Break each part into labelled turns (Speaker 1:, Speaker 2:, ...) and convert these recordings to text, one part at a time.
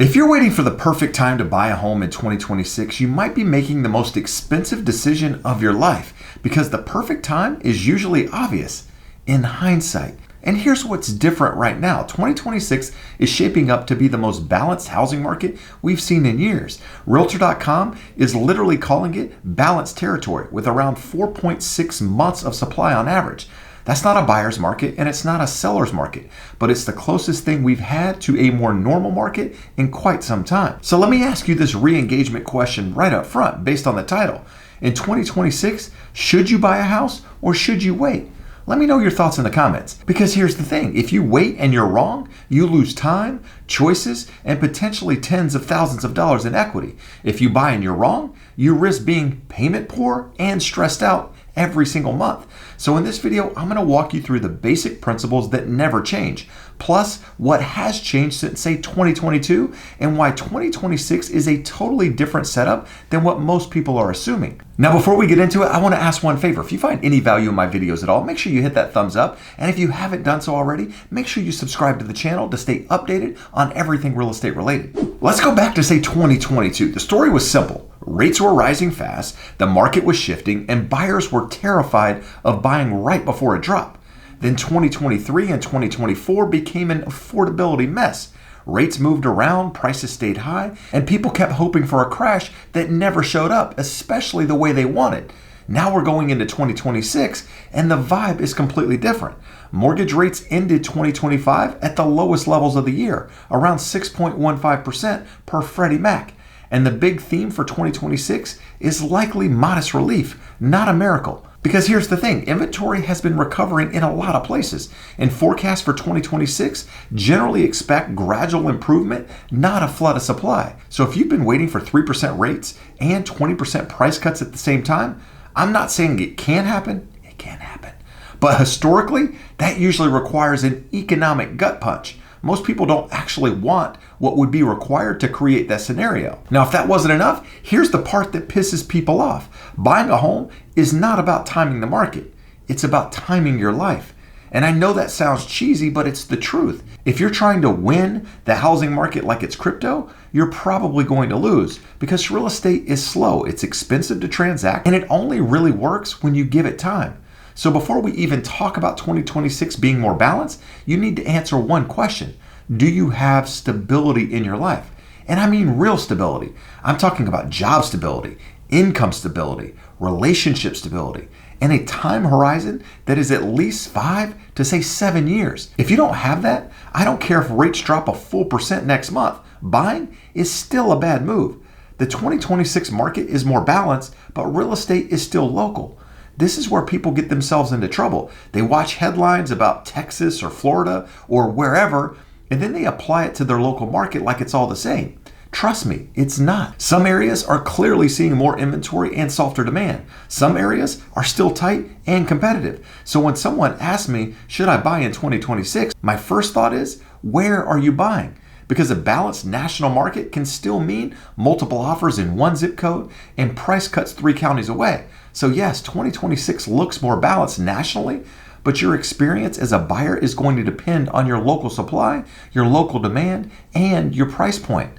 Speaker 1: If you're waiting for the perfect time to buy a home in 2026, you might be making the most expensive decision of your life because the perfect time is usually obvious in hindsight. And here's what's different right now. 2026 is shaping up to be the most balanced housing market we've seen in years. Realtor.com is literally calling it balanced territory with around 4.6 months of supply on average. That's not a buyer's market and it's not a seller's market, but it's the closest thing we've had to a more normal market in quite some time. So let me ask you this re-engagement question right up front based on the title. In 2026, should you buy a house or should you wait? Let me know your thoughts in the comments. Because here's the thing, if you wait and you're wrong, you lose time, choices, and potentially tens of thousands of dollars in equity. If you buy and you're wrong, you risk being payment poor and stressed out every single month. So in this video, I'm going to walk you through the basic principles that never change, plus what has changed since say 2022 and why 2026 is a totally different setup than what most people are assuming. Now, before we get into it, I want to ask one favor. If you find any value in my videos at all, make sure you hit that thumbs up. And if you haven't done so already, make sure you subscribe to the channel to stay updated on everything real estate related. Let's go back to say 2022. The story was simple. Rates were rising fast, the market was shifting, and buyers were terrified of buying right before a drop. Then 2023 and 2024 became an affordability mess. Rates moved around, prices stayed high, and people kept hoping for a crash that never showed up, especially the way they wanted. Now we're going into 2026, and the vibe is completely different. Mortgage rates ended 2025 at the lowest levels of the year, around 6.15% per Freddie Mac. And the big theme for 2026 is likely modest relief, not a miracle. Because here's the thing, inventory has been recovering in a lot of places, and forecasts for 2026 generally expect gradual improvement, not a flood of supply. So if you've been waiting for 3% rates and 20% price cuts at the same time, I'm not saying it can't happen, it can happen. But historically, that usually requires an economic gut punch. Most people don't actually want what would be required to create that scenario. Now, if that wasn't enough, here's the part that pisses people off. Buying a home is not about timing the market. It's about timing your life. And I know that sounds cheesy, but it's the truth. If you're trying to win the housing market like it's crypto, you're probably going to lose because real estate is slow. It's expensive to transact, and it only really works when you give it time. So before we even talk about 2026 being more balanced, you need to answer one question. Do you have stability in your life? And I mean real stability. I'm talking about job stability, income stability, relationship stability, and a time horizon that is at least 5 to say 7 years. If you don't have that, I don't care if rates drop a full percent next month. Buying is still a bad move. The 2026 market is more balanced, but real estate is still local. This is where people get themselves into trouble. They watch headlines about Texas or Florida or wherever, and then they apply it to their local market like it's all the same. Trust me, it's not. Some areas are clearly seeing more inventory and softer demand. Some areas are still tight and competitive. So when someone asks me, should I buy in 2026? My first thought is, where are you buying? Because a balanced national market can still mean multiple offers in one zip code and price cuts 3 counties away. So yes, 2026 looks more balanced nationally, but your experience as a buyer is going to depend on your local supply, your local demand, and your price point.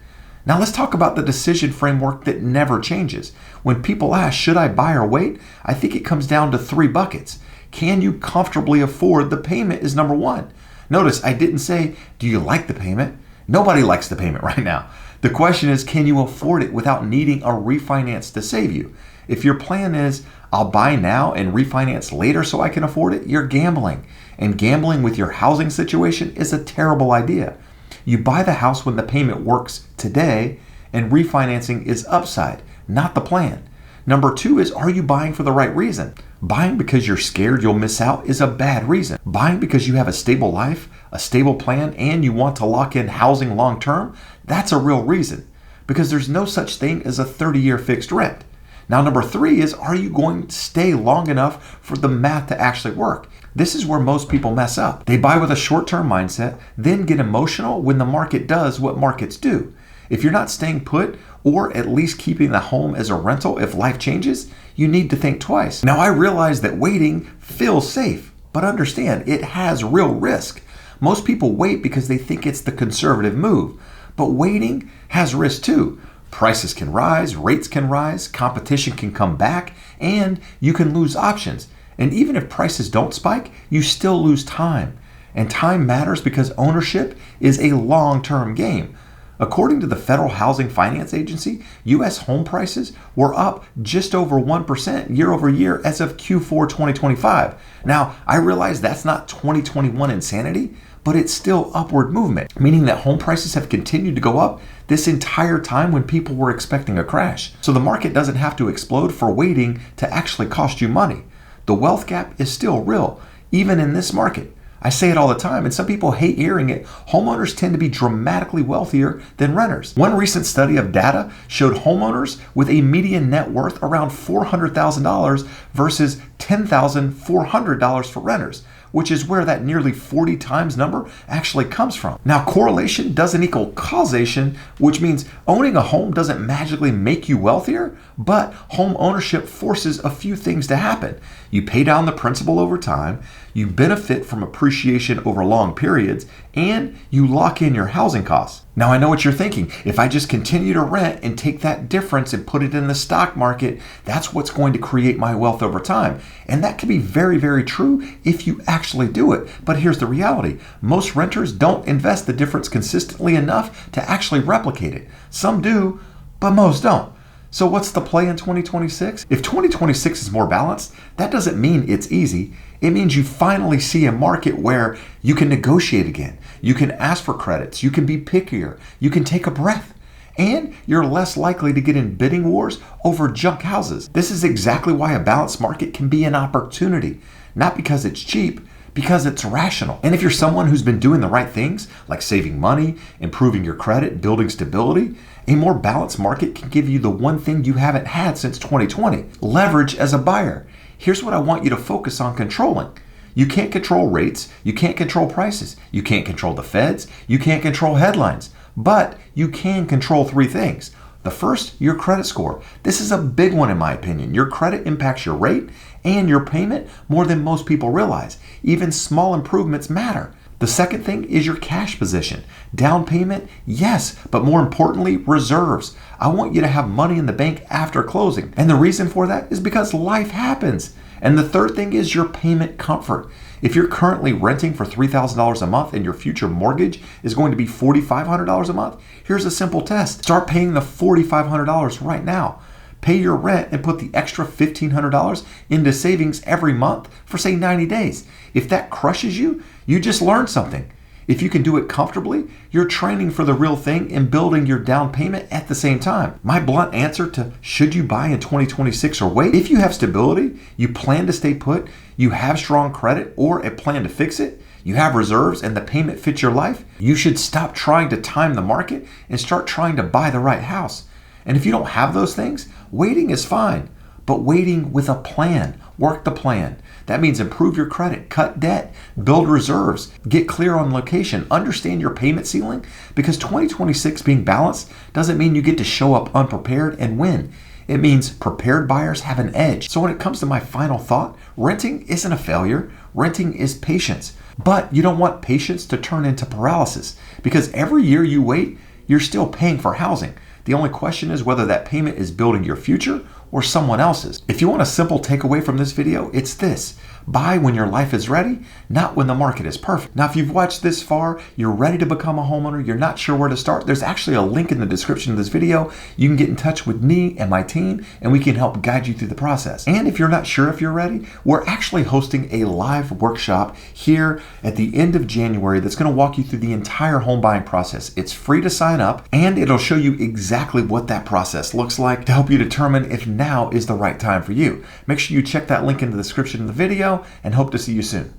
Speaker 1: Now let's talk about the decision framework that never changes. When people ask, should I buy or wait? I think it comes down to 3 buckets. Can you comfortably afford the payment is number 1. Notice I didn't say, do you like the payment? Nobody likes the payment right now. The question is, can you afford it without needing a refinance to save you? If your plan is, I'll buy now and refinance later so I can afford it, you're gambling. And gambling with your housing situation is a terrible idea. You buy the house when the payment works today, and refinancing is upside, not the plan. Number 2 is, are you buying for the right reason? Buying because you're scared you'll miss out is a bad reason. Buying because you have a stable life, a stable plan, and you want to lock in housing long term, that's a real reason. Because there's no such thing as a 30-year fixed rent. Now, number 3 is, are you going to stay long enough for the math to actually work? This is where most people mess up. They buy with a short-term mindset, then get emotional when the market does what markets do. If you're not staying put, or at least keeping the home as a rental if life changes, you need to think twice. Now, I realize that waiting feels safe, but understand, it has real risk. Most people wait because they think it's the conservative move. But waiting has risk too. Prices can rise, rates can rise, competition can come back, and you can lose options. And even if prices don't spike, you still lose time. And time matters because ownership is a long-term game. According to the Federal Housing Finance Agency, U.S. home prices were up just over 1% year over year as of Q4 2025. Now, I realize that's not 2021 insanity, but it's still upward movement, meaning that home prices have continued to go up this entire time when people were expecting a crash. So the market doesn't have to explode for waiting to actually cost you money. The wealth gap is still real, even in this market. I say it all the time, and some people hate hearing it. Homeowners tend to be dramatically wealthier than renters. One recent study of data showed homeowners with a median net worth around $400,000 versus $10,400 for renters, which is where that nearly 40 times number actually comes from. Now, correlation doesn't equal causation, which means owning a home doesn't magically make you wealthier, but home ownership forces a few things to happen. You pay down the principal over time, you benefit from appreciation over long periods, and you lock in your housing costs. Now, I know what you're thinking. If I just continue to rent and take that difference and put it in the stock market, that's what's going to create my wealth over time. And that can be very, very true if you actually do it. But here's the reality. Most renters don't invest the difference consistently enough to actually replicate it. Some do, but most don't. So what's the play in 2026? If 2026 is more balanced, that doesn't mean it's easy. It means you finally see a market where you can negotiate again. You can ask for credits. You can be pickier. You can take a breath. And you're less likely to get in bidding wars over junk houses. This is exactly why a balanced market can be an opportunity. Not because it's cheap, because it's rational. And if you're someone who's been doing the right things, like saving money, improving your credit, building stability, a more balanced market can give you the one thing you haven't had since 2020, leverage as a buyer. Here's what I want you to focus on controlling. You can't control rates, you can't control prices, you can't control the feds, you can't control headlines, but you can control three things. The first, your credit score. This is a big one in my opinion. Your credit impacts your rate and your payment more than most people realize. Even small improvements matter. The second thing is your cash position. Down payment, yes, but more importantly, reserves. I want you to have money in the bank after closing. And the reason for that is because life happens. And the third thing is your payment comfort. If you're currently renting for $3,000 a month and your future mortgage is going to be $4,500 a month, here's a simple test. Start paying the $4,500 right now. Pay your rent and put the extra $1,500 into savings every month for say 90 days. If that crushes you, you just learned something. If you can do it comfortably, you're training for the real thing and building your down payment at the same time. My blunt answer to should you buy in 2026 or wait, if you have stability, you plan to stay put, you have strong credit or a plan to fix it, you have reserves and the payment fits your life, you should stop trying to time the market and start trying to buy the right house. And if you don't have those things, waiting is fine, but waiting with a plan. Work the plan. That means improve your credit, cut debt, build reserves, get clear on location, understand your payment ceiling, because 2026 being balanced doesn't mean you get to show up unprepared and win. It means prepared buyers have an edge. So when it comes to my final thought, renting isn't a failure. Renting is patience. But you don't want patience to turn into paralysis, because every year you wait, you're still paying for housing. The only question is whether that payment is building your future or someone else's. If you want a simple takeaway from this video, it's this. Buy when your life is ready, not when the market is perfect. Now, if you've watched this far, you're ready to become a homeowner, you're not sure where to start, there's actually a link in the description of this video. You can get in touch with me and my team, and we can help guide you through the process. And if you're not sure if you're ready, we're actually hosting a live workshop here at the end of January that's going to walk you through the entire home buying process. It's free to sign up, and it'll show you exactly what that process looks like to help you determine if now is the right time for you. Make sure you check that link in the description of the video, and hope to see you soon.